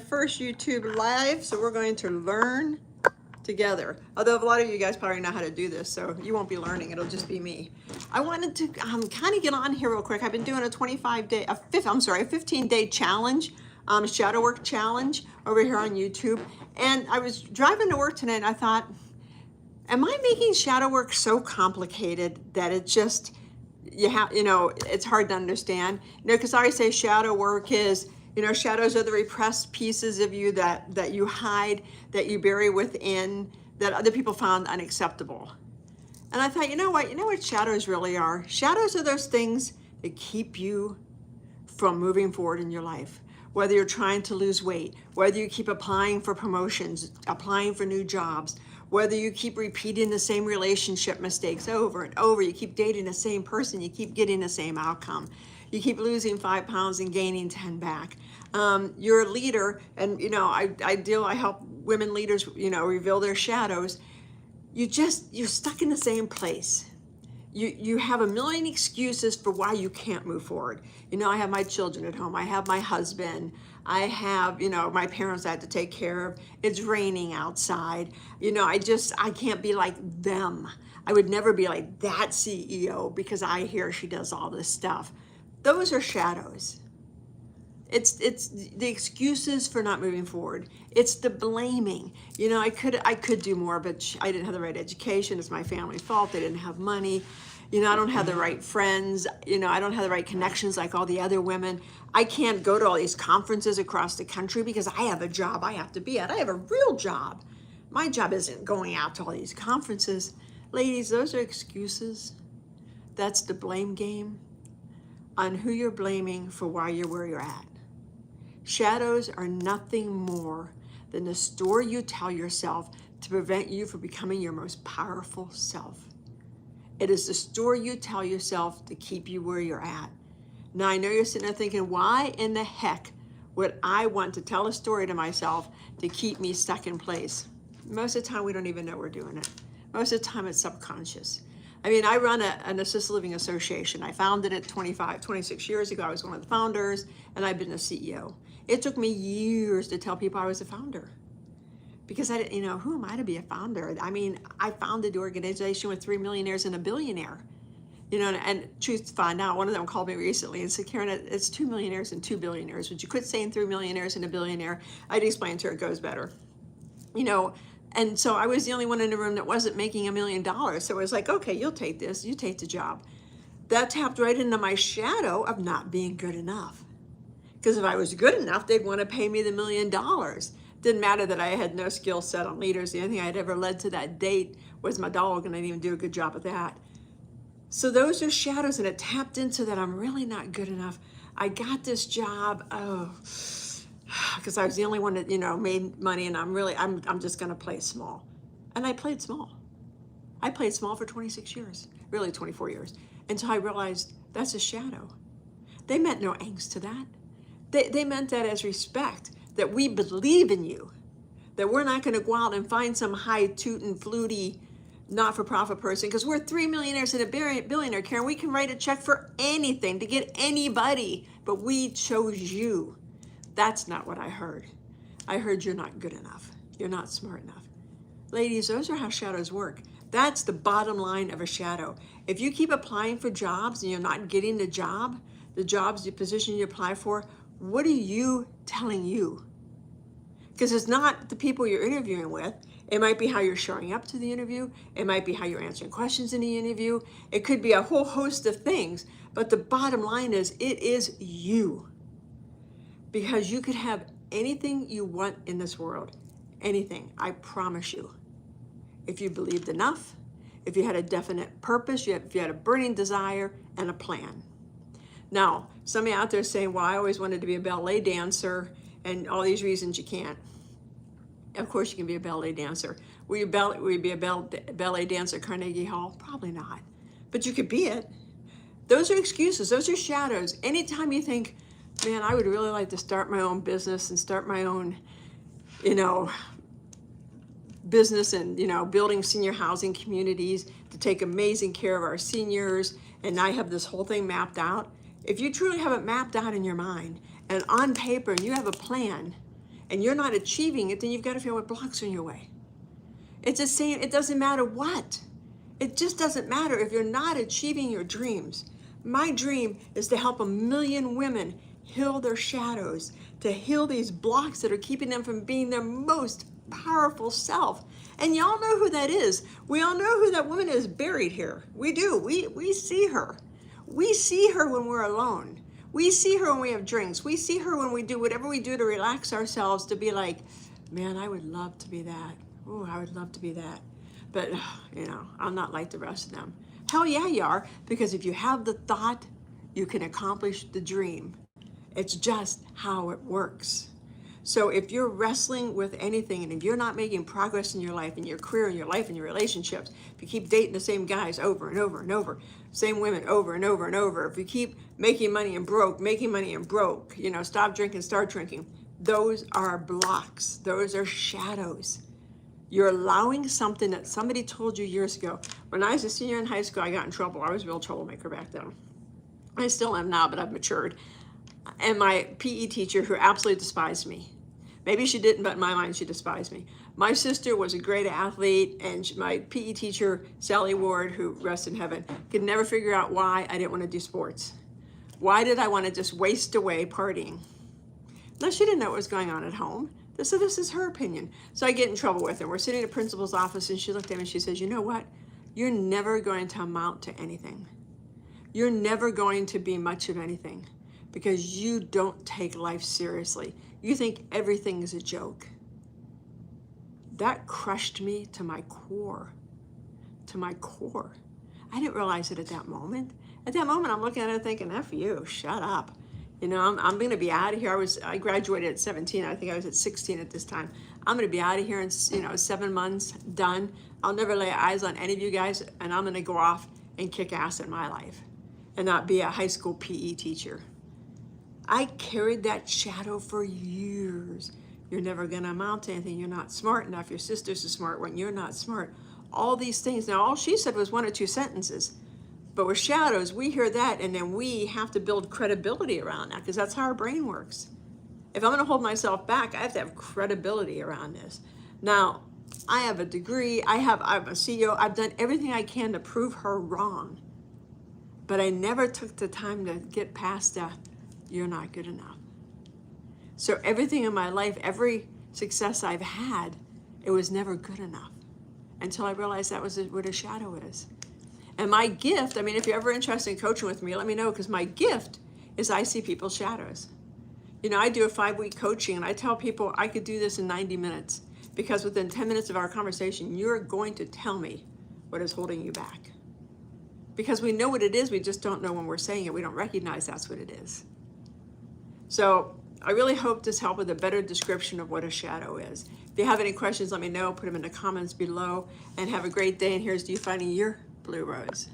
first YouTube live, so we're going to learn together. Although a lot of you guys probably know how to do this, so you won't be learning, it'll just be me. I wanted to kind of get on here real quick. I've been doing a 15-day challenge, shadow work challenge over here on YouTube. And I was driving to work today and I thought, am I making shadow work so complicated that it just, it's hard to understand? Because I always say shadow work is, shadows are the repressed pieces of you that you hide, that you bury within, that other people found unacceptable. And I thought, you know what shadows really are? Shadows are those things that keep you from moving forward in your life. Whether you're trying to lose weight, whether you keep applying for promotions, applying for new jobs, whether you keep repeating the same relationship mistakes over and over, you keep dating the same person, you keep getting the same outcome. You keep losing 5 pounds and gaining 10 back. You're a leader, and I help women leaders, reveal their shadows. You're stuck in the same place. You have a million excuses for why you can't move forward. I have my children at home. I have my husband. I have, my parents I had to take care of. It's raining outside. I can't be like them. I would never be like that CEO because I hear she does all this stuff. Those are shadows. It's the excuses for not moving forward. It's the blaming. I could do more, but I didn't have the right education. It's my family's fault. They didn't have money. I don't have the right friends. I don't have the right connections like all the other women. I can't go to all these conferences across the country because I have a job I have to be at. I have a real job. My job isn't going out to all these conferences. Ladies, those are excuses. That's the blame game on who you're blaming for why you're where you're at. Shadows are nothing more than the story you tell yourself to prevent you from becoming your most powerful self. It is the story you tell yourself to keep you where you're at. Now, I know you're sitting there thinking, why in the heck would I want to tell a story to myself to keep me stuck in place? Most of the time, we don't even know we're doing it. Most of the time, it's subconscious. I run an assisted living association. I founded it 26 years ago. I was one of the founders, and I've been the CEO. It took me years to tell people I was a founder because I didn't, who am I to be a founder? I founded the organization with 3 millionaires and a billionaire, and truth to find out, one of them called me recently and said, Karen, it's 2 millionaires and 2 billionaires. Would you quit saying 3 millionaires and a billionaire? I'd explain to her it goes better, And so I was the only one in the room that wasn't making $1 million. So it was like, okay, you'll take this, you take the job. That tapped right into my shadow of not being good enough. Because if I was good enough, they'd want to pay me the $1 million. Didn't matter that I had no skill set on leaders. The only thing I'd ever led to that date was my dog, and I didn't even do a good job at that. So those are shadows, and it tapped into that I'm really not good enough. I got this job, because I was the only one that, made money, and I'm just going to play small. And I played small. I played small for 26 years, really 24 years. Until I realized that's a shadow. They meant no angst to that. They meant that as respect, that we believe in you, that we're not going to go out and find some high-tootin', fluty, not-for-profit person, because we're 3 millionaires and a billionaire, Karen. We can write a check for anything to get anybody, but we chose you. That's not what I heard. I heard you're not good enough. You're not smart enough. Ladies, those are how shadows work. That's the bottom line of a shadow. If you keep applying for jobs and you're not getting the jobs, the position you apply for, what are you telling you? Because it's not the people you're interviewing with. It might be how you're showing up to the interview. It might be how you're answering questions in the interview. It could be a whole host of things. But the bottom line is, it is you. Because you could have anything you want in this world. Anything, I promise you. If you believed enough, if you had a definite purpose, if you had a burning desire and a plan. Now, somebody out there saying, well, I always wanted to be a ballet dancer and all these reasons you can't. Of course you can be a ballet dancer. Will you be a ballet dancer at Carnegie Hall? Probably not. But you could be it. Those are excuses. Those are shadows. Anytime you think, man, I would really like to start my own business and start my own, business and, building senior housing communities to take amazing care of our seniors. And I have this whole thing mapped out. If you truly have it mapped out in your mind and on paper and you have a plan and you're not achieving it, then you've got to figure out what blocks are in your way. It's the same, it doesn't matter what. It just doesn't matter if you're not achieving your dreams. My dream is to help 1 million women heal their shadows, to heal these blocks that are keeping them from being their most powerful self. And y'all know who that is. We all know who that woman is buried here. We do. We see her. We see her when we're alone. We see her when we have drinks. We see her when we do whatever we do to relax ourselves, to be like, man, I would love to be that. Oh, I would love to be that. But, I'm not like the rest of them. Hell yeah, you are. Because if you have the thought, you can accomplish the dream. It's just how it works. So if you're wrestling with anything, and if you're not making progress in your life, in your career, in your life, in your relationships, if you keep dating the same guys over and over and over, same women over and over and over, if you keep making money and broke, stop drinking, start drinking, those are blocks. Those are shadows. You're allowing something that somebody told you years ago. When I was a senior in high school, I got in trouble. I was a real troublemaker back then. I still am now, but I've matured. And my PE teacher, who absolutely despised me. Maybe she didn't, but in my mind, she despised me. My sister was a great athlete, and my PE teacher, Sally Ward, who rests in heaven, could never figure out why I didn't want to do sports. Why did I want to just waste away partying? No, she didn't know what was going on at home. So this is her opinion. So I get in trouble with her. We're sitting in the principal's office, and she looked at me and she says, you know what? You're never going to amount to anything. You're never going to be much of anything because you don't take life seriously. You think everything is a joke. That crushed me to my core. To my core. I didn't realize it at that moment. At that moment, I'm looking at it thinking, F you, shut up. I'm going to be out of here. I graduated at 17. I think I was at 16 at this time. I'm going to be out of here in 7 months, done. I'll never lay eyes on any of you guys, and I'm going to go off and kick ass in my life and not be a high school PE teacher. I carried that shadow for years. You're never going to amount to anything. You're not smart enough. Your sister's a smart one. You're not smart. All these things. Now, all she said was 1 or 2 sentences. But with shadows, we hear that, and then we have to build credibility around that, because that's how our brain works. If I'm going to hold myself back, I have to have credibility around this. Now, I have a degree. I'm a CEO. I've done everything I can to prove her wrong. But I never took the time to get past the, you're not good enough. So everything in my life, every success I've had, it was never good enough until I realized that was what a shadow is. And my gift, if you're ever interested in coaching with me, let me know, because my gift is I see people's shadows. I do a 5-week coaching, and I tell people I could do this in 90 minutes, because within 10 minutes of our conversation, you're going to tell me what is holding you back. Because we know what it is, we just don't know when we're saying it. We don't recognize that's what it is. So I really hope this helped with a better description of what a shadow is. If you have any questions, let me know. Put them in the comments below, and have a great day. And here's to you finding your blue rose.